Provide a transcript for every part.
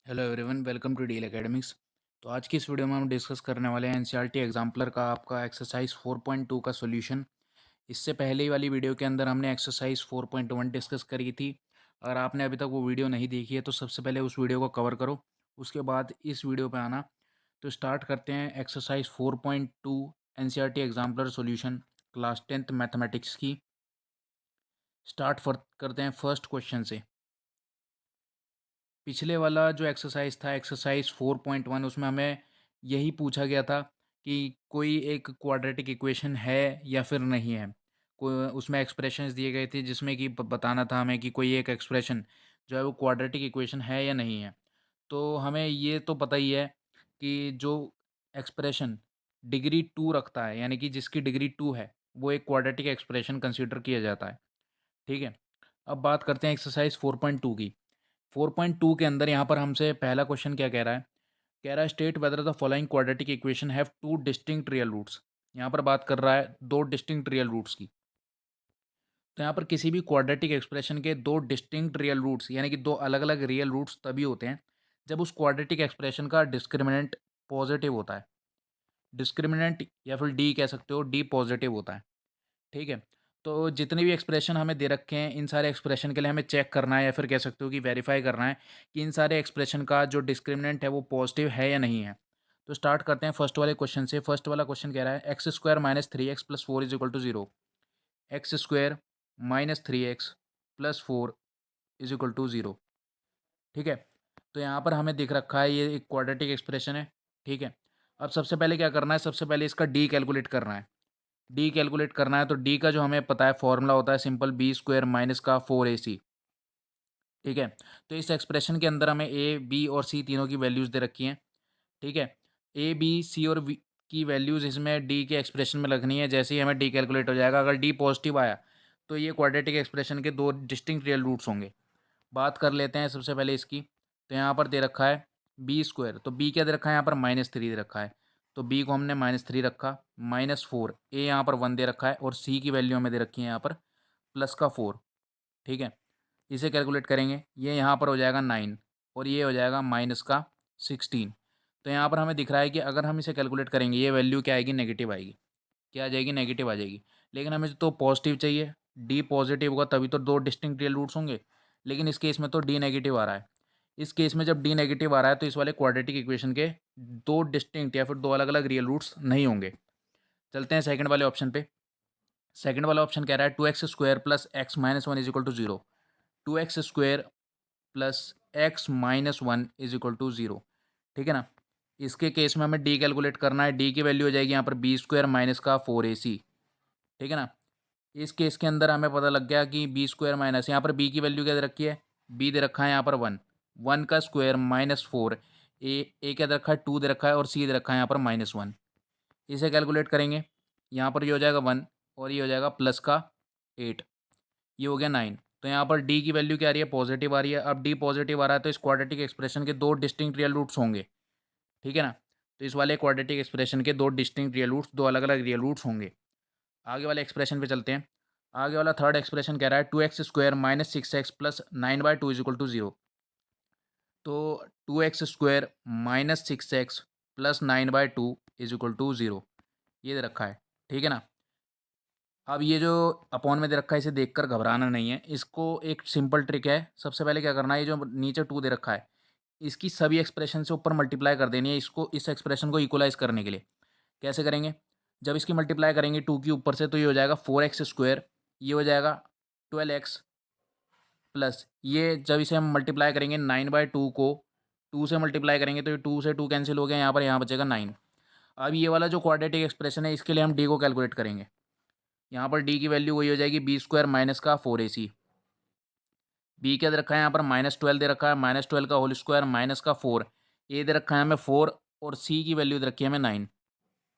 Hello everyone, welcome to Deal Academics. तो आज की इस वीडियो में हम डिस्कस करने वाले हैं एनसीईआरटी एग्जाम्पलर का आपका एक्सरसाइज 4.2 का सॉल्यूशन। इससे पहले ही वाली वीडियो के अंदर हमने एक्सरसाइज 4.1 डिस्कस करी थी। अगर आपने अभी तक वो वीडियो नहीं देखी है तो सबसे पहले उस वीडियो को कवर करो, उसके बाद इस वीडियो पे आना। तो स्टार्ट करते हैं exercise 4.2 NCERT exemplar solution class 10th mathematics की। स्टार्ट करते हैं फर्स्ट क्वेश्चन से। पिछले वाला जो एक्सरसाइज था एक्सरसाइज 4.1, उसमें हमें यही पूछा गया था कि कोई एक क्वाड्रेटिक इक्वेशन है या फिर नहीं है। कोई उसमें एक्सप्रेशंस दिए गए थे जिसमें कि बताना था हमें कि कोई एक एक्सप्रेशन जो है वो क्वाड्रेटिक इक्वेशन है या नहीं है। तो हमें ये तो पता ही है कि जो एक्सप्रेशन डिग्री 2 रखता है, यानी कि जिसकी डिग्री 2 है, वो एक क्वाड्रेटिक एक्सप्रेशन कंसिडर किया जाता है। ठीक है। अब बात करते हैं एक्सरसाइज 4.2 की। 4.2 के अंदर यहाँ पर हमसे पहला क्वेश्चन क्या कह रहा है? कह रहा है state whether the following quadratic equation have two distinct real roots. यहाँ पर बात कर रहा है दो डिस्टिंक्ट रियल रूट्स की। तो यहाँ पर किसी भी क्वाड्रेटिक एक्सप्रेशन के दो डिस्टिंक्ट रियल रूट्स, यानी कि दो अलग अलग रियल रूट्स तभी होते हैं जब उस क्वाड्रेटिक एक्सप्रेशन का डिस्क्रिमिनेंट पॉजिटिव होता है। डिस्क्रिमिनेंट या फिर डी कह सकते हो, डी पॉजिटिव होता है। ठीक है। तो जितने भी एक्सप्रेशन हमें दे रखे हैं, इन सारे एक्सप्रेशन के लिए हमें चेक करना है या फिर कह सकते हो कि वेरीफाई करना है कि इन सारे एक्सप्रेशन का जो डिस्क्रिमिनेंट है वो पॉजिटिव है या नहीं है। तो स्टार्ट करते हैं फर्स्ट वाले क्वेश्चन से। फर्स्ट वाला क्वेश्चन कह रहा है x square minus three x plus four is equal to zero. X square minus three x plus four is equal to zero. ठीक है। तो यहाँ पर हमें दिख रखा है ये एक क्वाड्रेटिक एक्सप्रेशन है। ठीक है। अब सबसे पहले क्या करना है, सबसे पहले इसका डी कैलकुलेट करना है। डी कैलकुलेट करना है तो डी का जो हमें पता है फॉर्मूला होता है सिंपल बी स्क्वायर माइनस का फोर ए सी। ठीक है। तो इस एक्सप्रेशन के अंदर हमें ए बी और सी तीनों की वैल्यूज़ दे रखी हैं। ठीक है। ए बी सी और वी की वैल्यूज़ इसमें डी के एक्सप्रेशन में लगनी है। जैसे ही हमें डी कैलकुलेट हो जाएगा, अगर डी पॉजिटिव आया तो ये क्वाड्रेटिक एक्सप्रेशन के दो डिस्टिंक्ट रियल रूट्स होंगे। बात कर लेते हैं सबसे पहले इसकी। तो यहाँ पर दे रखा है बी स्क्वायर, तो बी क्या दे रखा है, यहाँ पर माइनस थ्री दे रखा है। तो बी को हमने माइनस थ्री रखा, माइनस फोर, ए यहाँ पर वन दे रखा है और सी की वैल्यू हमें दे रखी है यहाँ पर प्लस का फोर। ठीक है। इसे कैलकुलेट करेंगे, ये यहाँ पर हो जाएगा नाइन और ये हो जाएगा माइनस का सिक्सटीन। तो यहाँ पर हमें दिख रहा है कि अगर हम इसे कैलकुलेट करेंगे ये वैल्यू क्या आएगी, नेगेटिव आएगी। क्या आ जाएगी, नेगेटिव आ जाएगी। लेकिन हमें तो पॉजिटिव चाहिए, डी पॉजिटिव होगा तभी तो दो डिस्टिंक्ट रियल रूट्स होंगे। लेकिन इस केस में तो डी नेगेटिव आ रहा है। इस केस में जब डी नेगेटिव आ रहा है तो इस वाले क्वाड्रेटिक इक्वेशन के दो डिस्टिंक्ट या फिर दो अलग अलग रियल रूट्स नहीं होंगे। चलते हैं सेकंड वाले ऑप्शन पे। सेकंड वाला ऑप्शन कह रहा है two x square plus x minus one is equal to zero. Two x square plus x minus one is equal to zero. ठीक है ना। इसके केस में हमें डी कैलकुलेट करना है। डी की वैल्यू हो जाएगी यहाँ पर बी स्क्वायर माइनस का फोर ए सी। ठीक है ना। इस केस के अंदर हमें पता लग गया कि बी स्क्वायर माइनस, यहाँ पर बी की वैल्यू क्या दे रखी है, बी दे रखा है यहाँ पर वन, वन का स्क्वायर माइनस फोर, ए क्या दे रखा है, टू दे रखा है और सी दे रखा है यहाँ पर माइनस वन। इसे कैलकुलेट करेंगे, यहाँ पर ये हो जाएगा वन और ये हो जाएगा प्लस का एट, ये हो गया नाइन। तो यहाँ पर डी की वैल्यू क्या आ रही है, पॉजिटिव आ रही है। अब डी पॉजिटिव आ रहा है तो इस क्वाड्रेटिक एक्सप्रेशन के दो डिस्टिंक्ट रियल रूट्स होंगे। ठीक है ना। तो इस वाले क्वाड्रेटिक एक्सप्रेशन के दो डिस्टिंक्ट रियल रूट्स, दो अलग अलग रियल रूट्स होंगे। आगे वाले एक्सप्रेशन पे चलते हैं। आगे वाला थर्ड एक्सप्रेशन कह रहा है two x square minus six x plus nine by two is equal to zero. तो two x square minus six x plus nine by two is equal to zero, ये दे रखा है। ठीक है ना। अब ये जो अपॉन में दे रखा है इसे देखकर घबराना नहीं है। इसको एक सिंपल ट्रिक है, सबसे पहले क्या करना है, ये जो नीचे टू दे रखा है इसकी सभी एक्सप्रेशन से ऊपर मल्टीप्लाई कर देनी है, इसको इस एक्सप्रेशन को इक्वलाइज करने के लिए। कैसे करेंगे, जब इसकी मल्टीप्लाई करेंगे टू की ऊपर से तो ये हो जाएगा फोर एक्स स्क्वायर, ये हो जाएगा ट्वेल्व एक्स प्लस ये जब इसे हम मल्टीप्लाई करेंगे नाइन बाई टू को टू से मल्टीप्लाई करेंगे तो ये टू से टू कैंसिल हो गया, यहाँ पर यहाँ बचेगा नाइन। अब ये वाला जो क्वाड्रेटिक एक्सप्रेशन है इसके लिए हम डी को कैलकुलेट करेंगे। यहाँ पर डी की वैल्यू वही हो जाएगी बी स्क्वायर माइनस का फोर ए सी। बी क्या दे रखा है यहाँ पर माइनस ट्वेल्व दे रखा है, माइनस ट्वेल्व का होल स्क्वायर माइनस का फोर, ए दे रखा है हमें फोर और सी की वैल्यू दे रखी है हमें नाइन।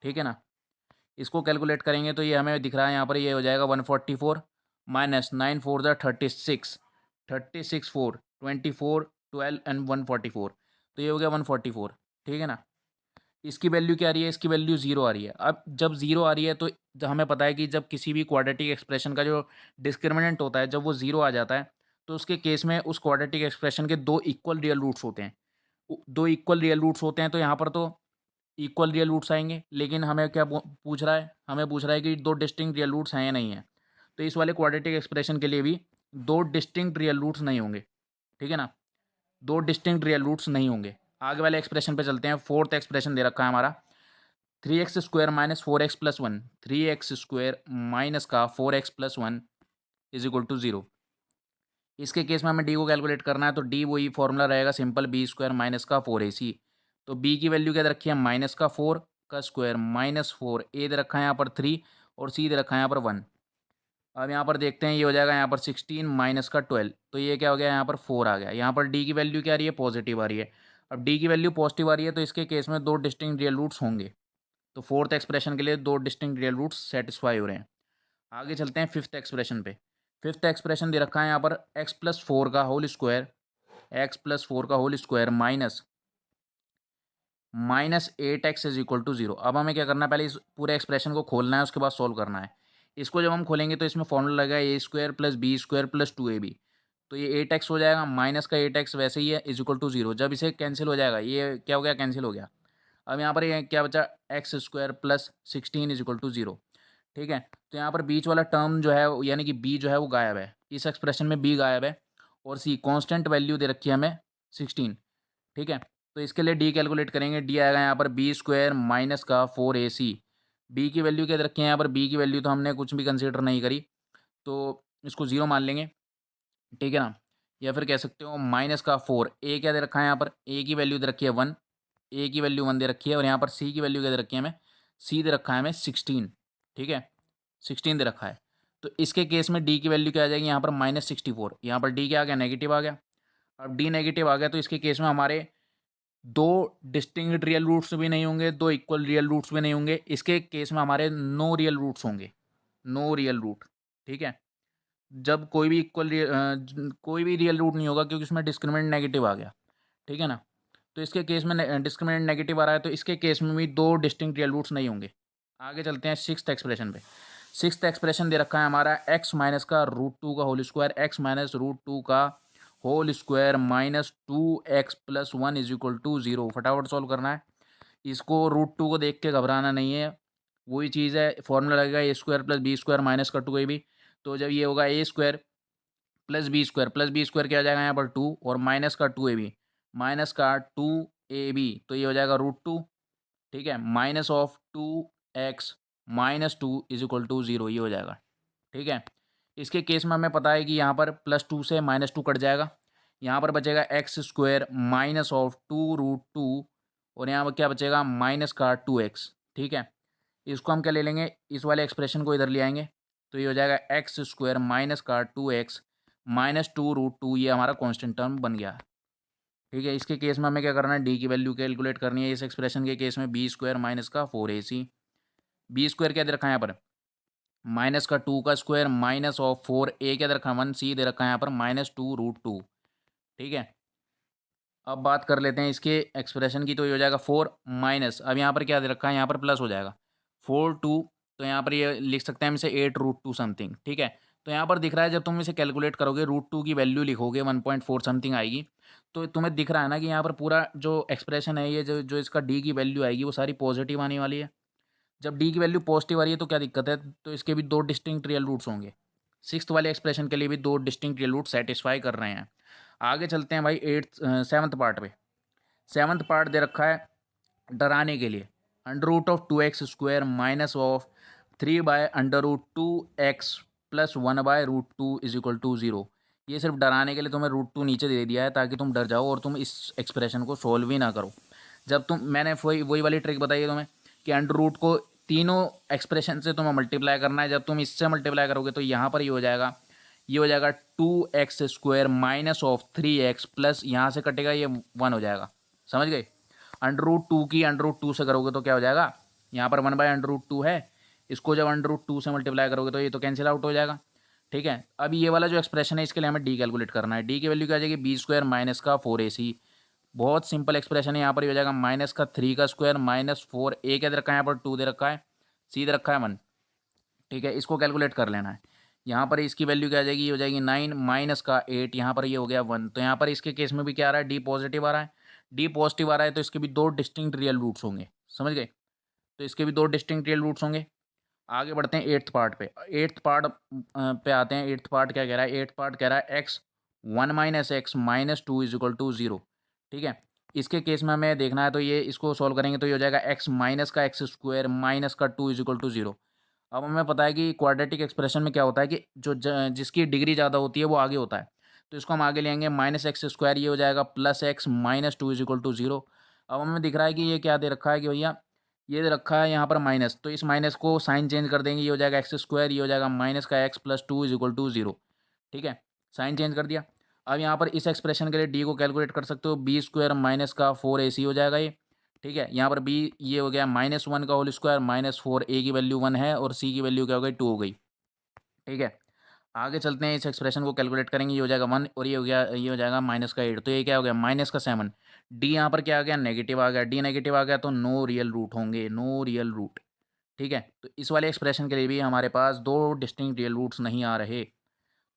ठीक है ना। इसको कैलकुलेट करेंगे तो ये हमें दिख रहा है यहाँ पर ये हो जाएगा one forty four minus nine four ज़ा thirty six, thirty six four twenty four twelve and one forty four, तो ये हो गया वन फोर्टी फोर। ठीक है ना। इसकी वैल्यू क्या आ रही है, इसकी वैल्यू जीरो आ रही है। अब जब जीरो आ रही है तो हमें पता है कि जब किसी भी क्वाड्रेटिक एक्सप्रेशन का जो डिस्क्रिमिनेंट होता है जब वो जीरो आ जाता है तो उसके केस में उस क्वाड्रेटिक एक्सप्रेशन के दो इक्वल रियल रूट्स होते हैं। दो इक्वल रियल रूट्स होते हैं तो यहाँ पर तो इक्वल रियल रूट्स आएंगे, लेकिन हमें क्या पूछ रहा है, हमें पूछ रहा है कि दो डिस्टिंक्ट रियल रूट्स हैं या नहीं है। तो इस वाले क्वाड्रेटिक एक्सप्रेशन के लिए भी दो डिस्टिंक्ट रियल रूट्स नहीं होंगे, ठीक है ना, दो डिस्टिंक्ट रियल रूट्स नहीं होंगे। आगे वाले एक्सप्रेशन पे चलते हैं। फोर्थ एक्सप्रेशन दे रखा है हमारा 3x² minus 4x+1, 3x² minus का 4x+1 इज इक्वल टू 0। इसके केस में हमें डी को कैलकुलेट करना है, तो डी वही फॉर्मूला रहेगा सिंपल, b² माइनस का 4ac। तो b की वैल्यू क्या दे रखी है, माइनस का 4 का स्क्वायर माइनस 4, a दे रखा है यहाँ पर 3 और c दे रखा है यहाँ पर 1। अब यहाँ पर देखते हैं, ये हो जाएगा यहाँ पर 16 माइनस का 12, तो ये क्या हो गया, यहाँ पर 4 आ गया। यहाँ पर डी की वैल्यू क्या आ रही है, पॉजिटिव आ रही है। अब डी की वैल्यू पॉजिटिव आ रही है तो इसके केस में दो डिस्टिंक्ट रियल रूट्स होंगे। तो फोर्थ एक्सप्रेशन के लिए दो डिस्टिंक्ट रियल रूट्स सेटिस्फाई हो रहे हैं। आगे चलते हैं फिफ्थ एक्सप्रेशन पे। फिफ्थ एक्सप्रेशन दे रखा है यहाँ पर x+4 का होल स्क्वायर, x+4 का whole square minus 8x is equal to 0। अब हमें क्या करना है, पहले इस पूरे एक्सप्रेशन को खोलना है, उसके बाद सॉल्व करना है। इसको जब हम खोलेंगे तो इसमें फॉर्मूला लगेगा a² plus b² plus 2ab। तो ये 8x हो जाएगा, माइनस का 8x वैसे ही है इज इक्वल टू 0। जब इसे कैंसिल हो जाएगा, ये क्या हो गया, कैंसिल हो गया। अब यहाँ पर ये क्या बचा, x² plus 16 is equal to 0, ठीक है। तो यहाँ पर बीच वाला टर्म जो है यानी कि b जो है वो गायब है, इस एक्सप्रेशन में b गायब है, और c कांस्टेंट वैल्यू दे रखी है हमें 16, ठीक है। तो इसके लिए d कैलकुलेट करेंगे, d आएगा यहाँ पर b² माइनस का 4ac। b की वैल्यू क्या दे रखी है यहाँ पर, b की वैल्यू तो हमने कुछ भी कंसीडर नहीं करी, तो इसको 0 मान लेंगे, ठीक है ना। या फिर कह सकते हो माइनस का 4, a क्या दे रखा है यहाँ पर, a की वैल्यू दे रखी है 1, a की वैल्यू 1 दे रखी है, और यहाँ पर c की वैल्यू क्या दे रखी है हमें, c दे रखा है हमें 16, ठीक है, 16 दे रखा है। तो इसके केस में d की वैल्यू क्या आ जाएगी यहाँ पर, -64। यहाँ पर d क्या आ गया, नेगेटिव आ गया। अब d नेगेटिव आ गया तो इसके केस में हमारे दो डिस्टिंक्ट रियल रूट्स भी नहीं होंगे, दो इक्वल रियल रूट्स भी नहीं होंगे। इसके केस में हमारे नो रियल रूट्स होंगे, नो रियल रूट, ठीक है। जब कोई भी कोई भी रियल रूट नहीं होगा, क्योंकि उसमें डिस्क्रिमिनेंट नेगेटिव आ गया, ठीक है ना। तो इसके केस में डिस्क्रिमिनेंट नेगेटिव आ रहा है, तो इसके केस में भी दो डिस्टिंक्ट रियल रूट्स नहीं होंगे। आगे चलते हैं सिक्स्थ एक्सप्रेशन पे। सिक्स्थ एक्सप्रेशन दे रखा है हमारा x माइनस का √2 का होल स्क्वायर, x माइनस √2 का whole square minus 2x+1 is equal to 0। फटाफट सॉल्व करना है। इसको √2 को देख के घबराना नहीं है, वही चीज़ है, फॉर्मूला लगेगा a² प्लस b² माइनस का 2ab। तो जब ये होगा a² प्लस बी स्क्वायर क्या आ जाएगा यहाँ पर 2 और माइनस का 2ab, माइनस का 2ab, तो ये हो जाएगा √2, ठीक है, minus of 2x minus 2 is equal to 0, ये हो जाएगा, ठीक है। इसके केस में हमें पता है कि यहाँ पर +2 से -2 कट जाएगा, यहाँ पर बचेगा x² माइनस ऑफ 2√2, और यहाँ पर क्या बचेगा, माइनस का 2x, ठीक है। इसको हम क्या ले लेंगे, इस वाले एक्सप्रेशन को इधर ले आएंगे, तो ये हो जाएगा x² माइनस का 2x माइनस 2√2, ये हमारा कांस्टेंट टर्म बन गया, ठीक है। इसके केस में हमें क्या करना है, डी की वैल्यू कैलकुलेट करनी है। इस एक्सप्रेशन के केस में b² माइनस का 4ac, b² क्या दे रखा है यहाँ पर, माइनस का 2 का स्क्वायर माइनस ऑफ 4, a क्या दे रखा है 1, c दे रखा है यहाँ पर -2√2, ठीक है। अब बात कर लेते हैं इसके एक्सप्रेशन की, तो ये हो जाएगा 4 माइनस, अब यहाँ पर क्या दे रखा है, यहाँ पर प्लस हो जाएगा 4 2, तो यहाँ पर ये लिख सकते हैं हम इसे 8√2 समथिंग, ठीक है। तो यहाँ पर दिख रहा है, जब तुम इसे कैलकुलेट करोगे √2 की वैल्यू लिखोगे 1.4 समथिंग आएगी, तो तुम्हें दिख रहा है ना कि यहाँ पर पूरा जो एक्सप्रेशन है, ये जो जो इसका डी की वैल्यू आएगी वो सारी पॉजिटिव आने वाली है। जब डी की वैल्यू पॉजिटिव आ रही है तो क्या दिक्कत है, तो इसके भी दो डिस्टिंक्ट रियल रूट्स होंगे। सिक्स्थ वाले एक्सप्रेशन के लिए भी दो डिस्टिंक्ट रियल रूट सेटिस्फाई कर रहे हैं। आगे चलते हैं भाई सेवन्थ पार्ट पे। सेवन्थ पार्ट दे रखा है डराने के लिए, √2x² minus of 3/√2x plus 1/√2 is equal to 0। ये सिर्फ डराने के लिए तुम्हें √2 नीचे दे दिया है, ताकि तुम डर जाओ और तुम इस एक्सप्रेशन को सॉल्व ही ना करो। जब तुम, मैंने वही वही वाली ट्रिक बताई है तुम्हें कि √2 को तीनों एक्सप्रेशन से तुम्हें मल्टीप्लाई करना है। जब तुम इससे मल्टीप्लाई करोगे तो यहाँ पर ये हो जाएगा, ये हो जाएगा 2x² minus of 3x plus यहाँ से कटेगा ये 1 हो जाएगा, समझ गए। √2 की √2 से करोगे तो क्या हो जाएगा, यहाँ पर 1/√2 है, इसको जब √2 से मल्टीप्लाई करोगे तो ये तो कैंसिल आउट हो जाएगा, ठीक है। अब ये वाला जो एक्सप्रेशन है इसके लिए हमें डी कैलकुलेट करना है। डी की वैल्यू क्या आ जाएगी, b² माइनस का 4ac। बहुत सिंपल एक्सप्रेशन है, यहाँ पर ये हो जाएगा माइनस का 3 का स्क्वायर माइनस 4, a क्या दे रखा है यहाँ पर 2 दे रखा है, c दे रखा है 1, ठीक है। इसको कैलकुलेट कर लेना है। यहाँ पर इसकी वैल्यू क्या आ जाएगी, ये हो जाएगी 9 माइनस का 8, यहाँ पर ये हो गया 1। तो यहाँ पर इसके केस में भी क्या आ रहा है, डी पॉजिटिव आ रहा है, डी पॉजिटिव आ रहा है तो इसके भी दो डिस्टिंक्ट रियल रूट्स होंगे, समझ गए। तो इसके भी दो डिस्टिंक्ट रियल रूट्स होंगे। आगे बढ़ते हैं एट्थ पार्ट पे। एट्थ पार्ट पे आते हैं। एट्थ पार्ट क्या कह रहा है? एट्थ पार्ट कह रहा है x one minus x minus two is equal to zero. ठीक है, इसके केस में हमें देखना है तो ये इसको सॉल्व करेंगे तो ये हो जाएगा एक्स माइनस का एक्स स्क्वायर माइनस का two is equal to zero. अब हमें पता है कि क्वाड्रेटिक एक्सप्रेशन में क्या होता है कि जो जिसकी डिग्री ज़्यादा होती है वो आगे होता है। तो इसको हम आगे लेंगे माइनस एक्स स्क्वायर, ये हो जाएगा plus x minus two is equal to zero. अब हमें दिख रहा है कि ये क्या दे रखा है कि भैया ये दे रखा है यहाँ पर माइनस, तो इस माइनस को साइन चेंज कर देंगे, ये हो जाएगा एक्स स्क्वायर, ये हो जाएगा माइनस का x plus two is equal to zero. ठीक है, साइन चेंज कर दिया। अब यहाँ पर इस एक्सप्रेशन के लिए डी को कैलकुलेट कर सकते हो, बी स्क्वायर माइनस का फोर ए सी हो जाएगा ये। ठीक है, यहाँ पर बी ये हो गया माइनस वन का होल स्क्वायर माइनस फोर, ए की वैल्यू वन है और सी की वैल्यू क्या हो गई? टू हो गई। ठीक है, आगे चलते हैं, इस एक्सप्रेशन को कैलकुलेट करेंगे, ये हो जाएगा वन और ये हो गया, ये हो जाएगा माइनस का एट, तो ये क्या हो गया? माइनस का सेवन। डी यहाँ पर क्या आ गया? नेगेटिव आ गया। डी नेगेटिव आ गया तो नो रियल रूट होंगे, नो रियल रूट। ठीक है, तो इस वाले एक्सप्रेशन के लिए भी हमारे पास दो डिस्टिंक्ट रियल रूट्स नहीं आ रहे,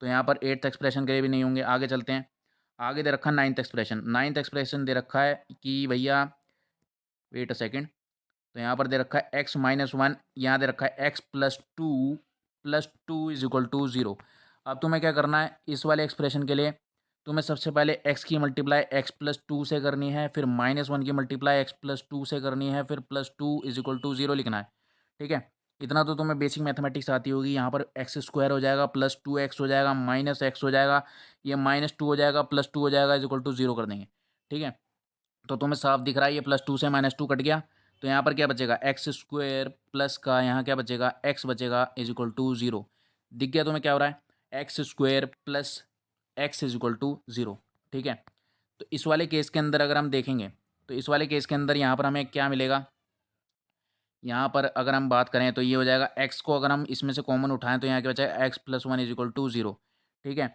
तो यहाँ पर एट्थ एक्सप्रेशन के लिए भी नहीं होंगे। आगे चलते हैं। आगे दे रखा है नाइन्थ एक्सप्रेशन। नाइन्थ एक्सप्रेशन दे रखा है कि भैया वेट अ सेकेंड, तो यहाँ पर दे रखा है एक्स माइनस वन, यहाँ दे रखा है x plus two is equal to zero. अब तुम्हें क्या करना है इस वाले एक्सप्रेशन के लिए? तुम्हें सबसे पहले एक्स की मल्टीप्लाई एक्स प्लस टू से करनी है, फिर माइनस वन की मल्टीप्लाई एक्स प्लस टू से करनी है, फिर plus two is equal to zero लिखना है। ठीक है, इतना तो तुम्हें बेसिक मैथमेटिक्स आती होगी। यहाँ पर एक्स स्क्वायर हो जाएगा, प्लस टू एक्स हो जाएगा, माइनस एक्स हो जाएगा, ये माइनस टू हो जाएगा, प्लस टू हो जाएगा, इज इक्वल टू जीरो कर देंगे। ठीक है, तो तुम्हें साफ दिख रहा है ये प्लस टू से माइनस टू कट गया, तो यहाँ पर क्या बचेगा? एक्स स्क्वायर प्लस का यहाँ क्या बचेगा? एक्स बचेगा इज इक्वल टू जीरो। दिख गया तुम्हें क्या हो रहा है? X square plus x is equal to zero. ठीक है, तो इस वाले केस के अंदर अगर हम देखेंगे तो इस वाले केस के अंदर यहाँ पर हमें क्या मिलेगा? यहाँ पर अगर हम बात करें तो ये हो जाएगा एक्स को अगर हम इसमें से कॉमन उठाएं तो यहाँ क्या बचा है? X plus one is equal to zero. ठीक है,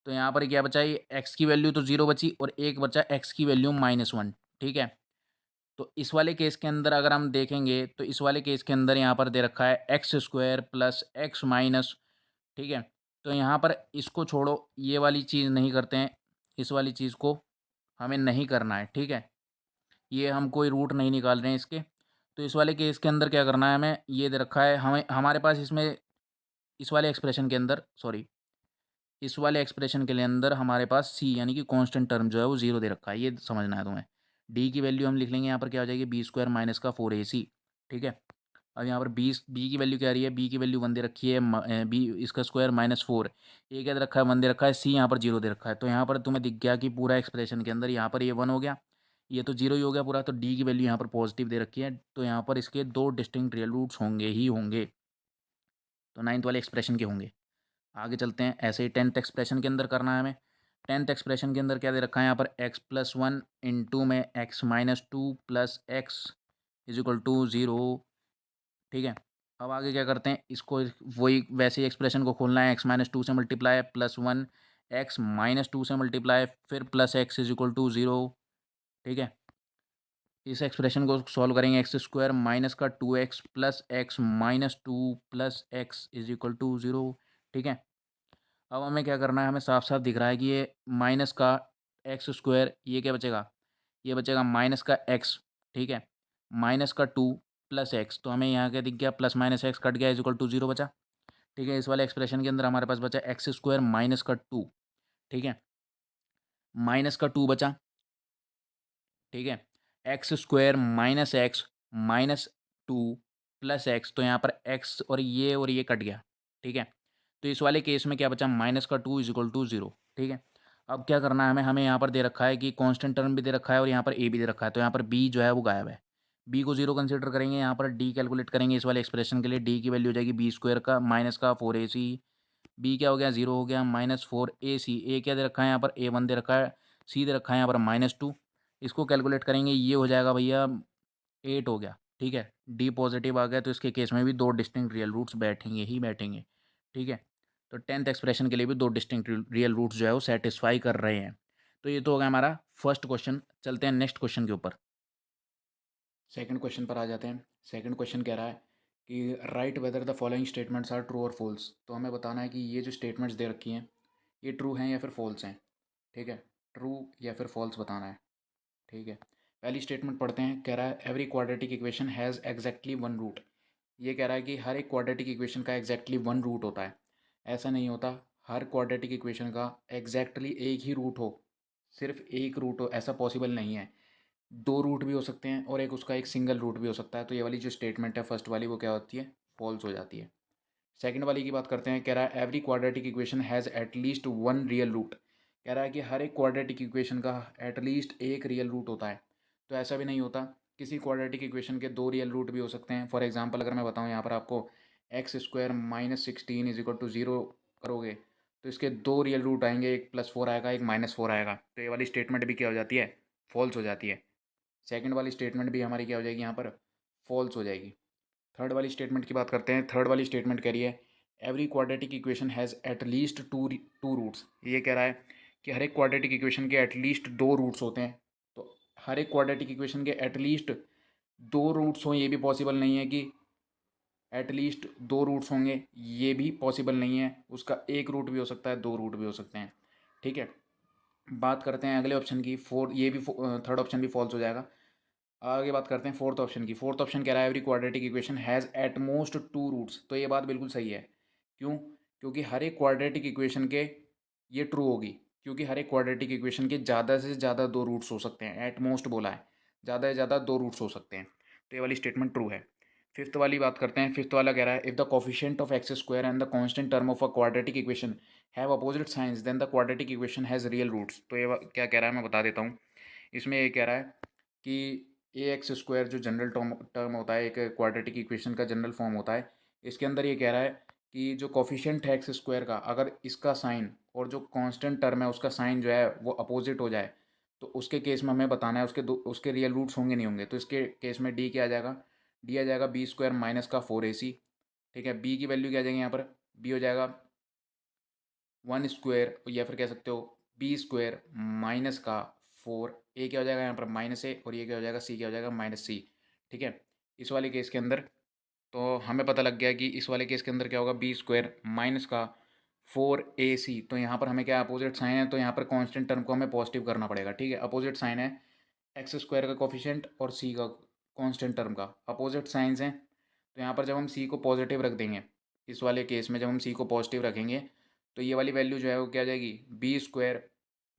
तो यहाँ पर क्या बचा? ये एक्स की वैल्यू तो जीरो बची और एक बचा एक्स की वैल्यू माइनस वन। ठीक है, तो इस वाले केस के अंदर अगर हम देखेंगे तो इस वाले केस के अंदर यहाँ पर दे रखा है x square plus x minus. ठीक है, तो यहाँ पर इसको छोड़ो, ये वाली चीज़ नहीं करते हैं, इस वाली चीज़ को हमें नहीं करना है। ठीक है, ये हम कोई रूट नहीं निकाल रहे हैं इसके। तो इस वाले केस के अंदर क्या करना है हमें? ये दे रखा है हमें, हमारे पास इसमें इस वाले एक्सप्रेशन के अंदर सॉरी इस वाले एक्सप्रेशन के लिए अंदर हमारे पास सी यानी कि कांस्टेंट टर्म जो है वो जीरो दे रखा है, ये समझना है तुम्हें। डी की वैल्यू हम लिख लेंगे यहाँ पर क्या हो जाएगी? बी स्क्वायर माइनस का फोर ए सी। ठीक है, अब यहाँ पर बी की वैल्यू क्या आ रही है? बी की वैल्यू वन दे रखी है, बी इसका स्क्वायर माइनस फोर, ए क्या दे रखा है? वन दे रखा है, सी यहाँ पर जीरो दे रखा है। तो यहाँ पर तुम्हें दिख गया कि पूरा एक्सप्रेशन के अंदर यहाँ पर ये वन हो गया, ये तो जीरो ही हो गया पूरा, तो डी की वैल्यू यहाँ पर पॉजिटिव दे रखी है, तो यहाँ पर इसके दो डिस्टिंक्ट रियल रूट्स होंगे ही होंगे, तो नाइन्थ वाले एक्सप्रेशन के होंगे। आगे चलते हैं, ऐसे ही टेंथ एक्सप्रेशन के अंदर करना है हमें। टेंथ एक्सप्रेशन के अंदर क्या दे रखा है? यहाँ पर एक्स प्लस वन इंटू में x minus two plus x is equal to zero. ठीक है, अब आगे क्या करते हैं? इसको वही वैसे ही एक्सप्रेशन को खोलना है, एक्स माइनस टू से multiply plus one x minus two से मल्टीप्लाई फिर plus x is equal to zero. ठीक है, इस एक्सप्रेशन को सॉल्व करेंगे, एक्स स्क्वायर माइनस का two x plus x minus two plus x is equal to zero. ठीक है, अब हमें क्या करना है? हमें साफ साफ दिख रहा है कि ये माइनस का एक्स स्क्वायर, ये क्या बचेगा? ये बचेगा माइनस का एक्स। ठीक है, माइनस का टू प्लस एक्स, तो हमें यहाँ क्या दिख गया? प्लस माइनस एक्स कट गया, इज इक्वल टू जीरो बचा। ठीक है, इस वाले एक्सप्रेशन के अंदर हमारे पास बचा एक्स स्क्वायर माइनस का टू। ठीक है, माइनस का टू बचा। ठीक है, x square minus x minus two plus x, तो यहाँ पर एक्स और ये कट गया। ठीक है, तो इस वाले केस में क्या बचा? माइनस का two is equal to zero. ठीक है, अब क्या करना है हमें? हमें यहाँ पर दे रखा है कि कांस्टेंट टर्म भी दे रखा है और यहाँ पर ए भी दे रखा है, तो यहाँ पर बी जो है वो गायब है। बी को जीरो कंसिडर करेंगे, यहाँ पर डी कैलकुलेट करेंगे इस वाले एक्सप्रेशन के लिए। डी की वैल्यू हो जाएगी बी स्क्वायर का माइनस का फोर ए सी, बी क्या हो गया? जीरो हो गया, माइनस फोर ए सी, ए क्या दे रखा है? यहाँ पर ए वन दे रखा है, सी दे रखा है यहाँ पर माइनस टू। इसको कैलकुलेट करेंगे, ये हो जाएगा भैया एट हो गया। ठीक है, डी पॉजिटिव आ गया, तो इसके केस में भी दो डिस्टिंक्ट रियल रूट्स बैठेंगे ही बैठेंगे। ठीक है, तो टेंथ एक्सप्रेशन के लिए भी दो डिस्टिंक्ट रियल रूट्स जो है वो सेटिस्फाई कर रहे हैं। तो ये तो हो गया हमारा फर्स्ट क्वेश्चन। चलते हैं नेक्स्ट क्वेश्चन के ऊपर। सेकंड क्वेश्चन पर आ जाते हैं। सेकंड क्वेश्चन कह रहा है कि write whether the following statements are true और फॉल्स। तो हमें बताना है कि ये जो स्टेटमेंट्स दे रखी हैं ये ट्रू हैं या फिर फॉल्स हैं। ठीक है, ट्रू या फिर फॉल्स बताना है। ठीक है, पहली स्टेटमेंट पढ़ते हैं। कह रहा है every quadratic equation has exactly one root. ये कह रहा है कि हर एक क्वाड्रेटिक इक्वेशन का एग्जैक्टली वन रूट होता है। ऐसा नहीं होता, हर क्वाड्रेटिक इक्वेशन का एग्जैक्टली एक ही रूट हो, सिर्फ एक रूट हो, ऐसा पॉसिबल नहीं है। दो रूट भी हो सकते हैं और एक उसका एक सिंगल रूट भी हो सकता है। तो ये वाली जो स्टेटमेंट है फर्स्ट वाली, वो क्या होती है? फॉल्स हो जाती है। सेकंड वाली की बात करते हैं। कह रहा है every quadratic equation has at least one real root. कह रहा है कि हर एक क्वाड्रेटिक इक्वेशन का एटलीस्ट एक रियल रूट होता है। तो ऐसा भी नहीं होता, किसी क्वाड्रेटिक इक्वेशन के दो रियल रूट भी हो सकते हैं। फॉर एग्जांपल अगर मैं बताऊं यहाँ पर आपको, x square minus 16 is equal to zero करोगे तो इसके दो रियल रूट आएंगे, एक +4 आएगा, एक -4 आएगा। तो ये वाली स्टेटमेंट भी क्या हो जाती है? फॉल्स हो जाती है। सेकंड वाली स्टेटमेंट भी हमारी क्या हो जाएगी यहाँ पर? फॉल्स हो जाएगी। थर्ड वाली स्टेटमेंट की बात करते हैं। थर्ड वाली स्टेटमेंट कह रही है every quadratic equation has at least two roots. ये कह रहा है कि हर एक क्वाड्रेटिक इक्वेशन के एटलीस्ट दो रूट्स होते हैं। तो हर एक क्वाड्रेटिक इक्वेशन के एटलीस्ट दो रूट्स हों, ये भी पॉसिबल नहीं है कि एटलीस्ट दो रूट्स होंगे, ये भी पॉसिबल नहीं है। उसका एक रूट भी हो सकता है, दो रूट भी हो सकते हैं। ठीक है, बात करते हैं अगले ऑप्शन की। ये भी थर्ड ऑप्शन भी फॉल्स हो जाएगा। आगे बात करते हैं फोर्थ ऑप्शन की। फोर्थ ऑप्शन कह रहा है every quadratic equation has at most two roots. तो ये बात बिल्कुल सही है। क्यों? क्योंकि हर एक क्वाड्रेटिक इक्वेशन के, ये ट्रू होगी क्योंकि हर एक क्वाड्रेटिक इक्वेशन के ज़्यादा से ज़्यादा दो रूट्स हो सकते हैं। एट मोस्ट बोला है, ज़्यादा से ज़्यादा दो रूट्स हो सकते हैं। तो ये वाली स्टेटमेंट ट्रू है। फिफ्थ वाली बात करते हैं। फिफ्थ वाला कह रहा है if the coefficient of x square and the constant term of a quadratic equation have opposite signs then the quadratic equation has real roots. तो ये क्या कह रहा है मैं बता देता हूँ। इसमें ये कह रहा है कि ए एक्स स्क्वायर जो जनरल टर्म टर्म होता है, एक क्वाड्रेटिक इक्वेशन का जनरल फॉर्म होता है। इसके अंदर ये कह रहा है कि जो कोफिशिएंट है एक्स स्क्वायर का, अगर इसका साइन और जो कांस्टेंट टर्म है उसका साइन जो है वो अपोजिट हो जाए, तो उसके केस में हमें बताना है उसके रियल रूट्स होंगे नहीं होंगे। तो इसके केस में डी क्या आ जाएगा? डी आ जाएगा बी स्क्वायर माइनस का 4ac। ठीक है, बी की वैल्यू क्या आ जाएगी यहाँ पर? बी हो जाएगा 1 स्क्वायर, या फिर कह सकते हो बी स्क्वायर माइनस का 4। ए क्या हो जाएगा यहाँ पर? -a। और ये क्या हो जाएगा? सी क्या हो जाएगा? -c। ठीक है, इस वाले केस के अंदर तो हमें पता लग गया कि इस वाले केस के अंदर क्या होगा? बी स्क्वायर माइनस का 4ac। तो यहाँ पर हमें क्या अपोजिट साइन है, तो यहाँ पर कांस्टेंट टर्म को हमें पॉजिटिव करना पड़ेगा। ठीक है, अपोजिट साइन है एक्स स्क्वायर का कोफिशिएंट और सी का कांस्टेंट टर्म का अपोजिट साइंस हैं। तो यहाँ पर जब हम सी को पॉजिटिव रख देंगे, इस वाले केस में जब हम सी को पॉजिटिव रखेंगे, तो ये वाली वैल्यू जो है वो क्या आ जाएगी? बी स्क्वायर,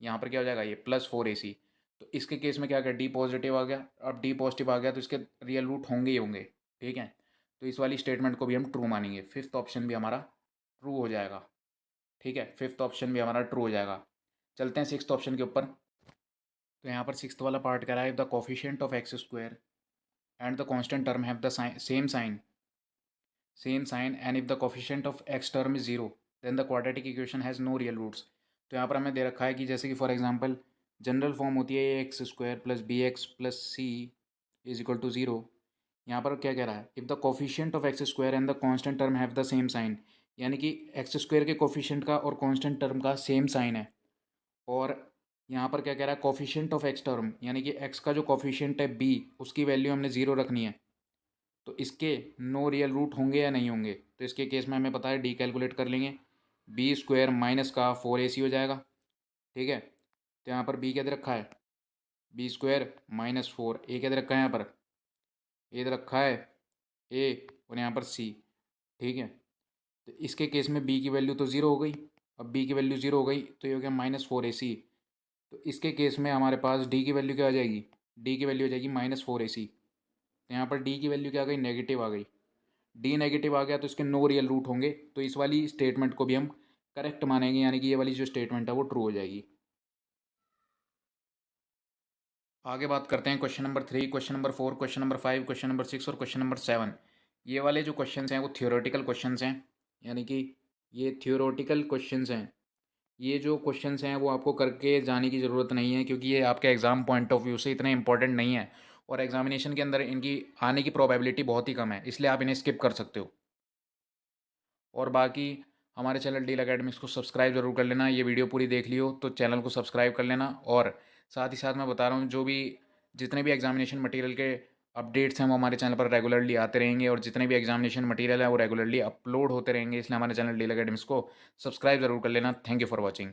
यहाँ पर क्या हो जाएगा? ये +4ac। तो इसके केस में क्या कर, डी पॉजिटिव आ गया। अब डी पॉजिटिव आ गया तो इसके रियल रूट होंगे ही होंगे। ठीक है, तो इस वाली स्टेटमेंट को भी हम ट्रू मानेंगे। फिफ्थ ऑप्शन भी हमारा ट्रू हो जाएगा। ठीक है, फिफ्थ ऑप्शन भी हमारा ट्रू हो जाएगा। चलते हैं सिक्स्थ ऑप्शन के ऊपर। तो यहाँ पर सिक्स्थ वाला पार्ट कह रहा है if the coefficient of x square and the constant term have the same sign and if the coefficient of x term is zero then the quadratic equation has no real roots. तो यहाँ पर हमें दे रखा है कि जैसे कि for example general form होती है a x square plus b x plus c is equal to zero. यहाँ पर क्या कह रहा है? If the coefficient of x square and the constant term have the same sign, यानी कि एक्स स्क्वायर के कोफिशिएंट का और कांस्टेंट टर्म का सेम साइन है। और यहाँ पर क्या कह रहा है? कोफिशिएंट ऑफ एक्स टर्म, यानी कि एक्स का जो कोफिशिएंट है बी, उसकी वैल्यू हमने ज़ीरो रखनी है। तो इसके नो रियल रूट होंगे या नहीं होंगे? तो इसके केस में हमें पता है डी कैलकुलेट कर लेंगे। बी स्क्वायर माइनस का 4ac हो जाएगा। ठीक है, तो यहाँ पर बी क्या दे रखा है? B square -4। ए क्या दे रखा है यहाँ पर? ए दे रखा है ए, और यहाँ पर सी। ठीक है, तो इसके केस में बी की वैल्यू तो ज़ीरो हो गई। अब बी की वैल्यू ज़ीरो हो गई तो ये हो गया -4ac। तो इसके केस में हमारे पास डी की वैल्यू क्या आ जाएगी? डी की वैल्यू हो जाएगी -4ac। तो यहाँ पर डी की वैल्यू क्या आ गई? नेगेटिव आ गई। डी नेगेटिव आ गया तो इसके नो रियल रूट होंगे। तो इस वाली स्टेटमेंट को भी हम करेक्ट मानेंगे, यानी कि ये वाली जो स्टेटमेंट है वो ट्रू हो जाएगी। आगे बात करते हैं question number 3, question number 4, question number 5, question number 6 और क्वेश्चन नंबर 7। ये वाले जो क्वेश्चन हैं वो थियोरेटिकल क्वेश्चन हैं, यानी कि ये थियोरेटिकल क्वेश्चन हैं। ये जो क्वेश्चंस हैं वो आपको करके जाने की ज़रूरत नहीं है, क्योंकि ये आपके एग्ज़ाम पॉइंट ऑफ व्यू से इतने इंपॉर्टेंट नहीं है और एग्जामिनेशन के अंदर इनकी आने की प्रोबेबिलिटी बहुत ही कम है, इसलिए आप इन्हें स्किप कर सकते हो। और बाकी हमारे चैनल डील अकेडमिक्स को सब्सक्राइब ज़रूर कर लेना। ये वीडियो पूरी देख लियो तो चैनल को सब्सक्राइब कर लेना। और साथ ही साथ मैं बता रहा हूँ, जो भी जितने भी एग्जामिनेशन मटेरियल के अपडेट्स हैं वो हमारे चैनल पर रेगुलरली आते रहेंगे, और जितने भी एग्जामिनेशन मटेरियल है वो रेगुलरली अपलोड होते रहेंगे, इसलिए हमारे चैनल डील अकेडमिक्स को सब्सक्राइब ज़रूर कर लेना। Thank you for watching.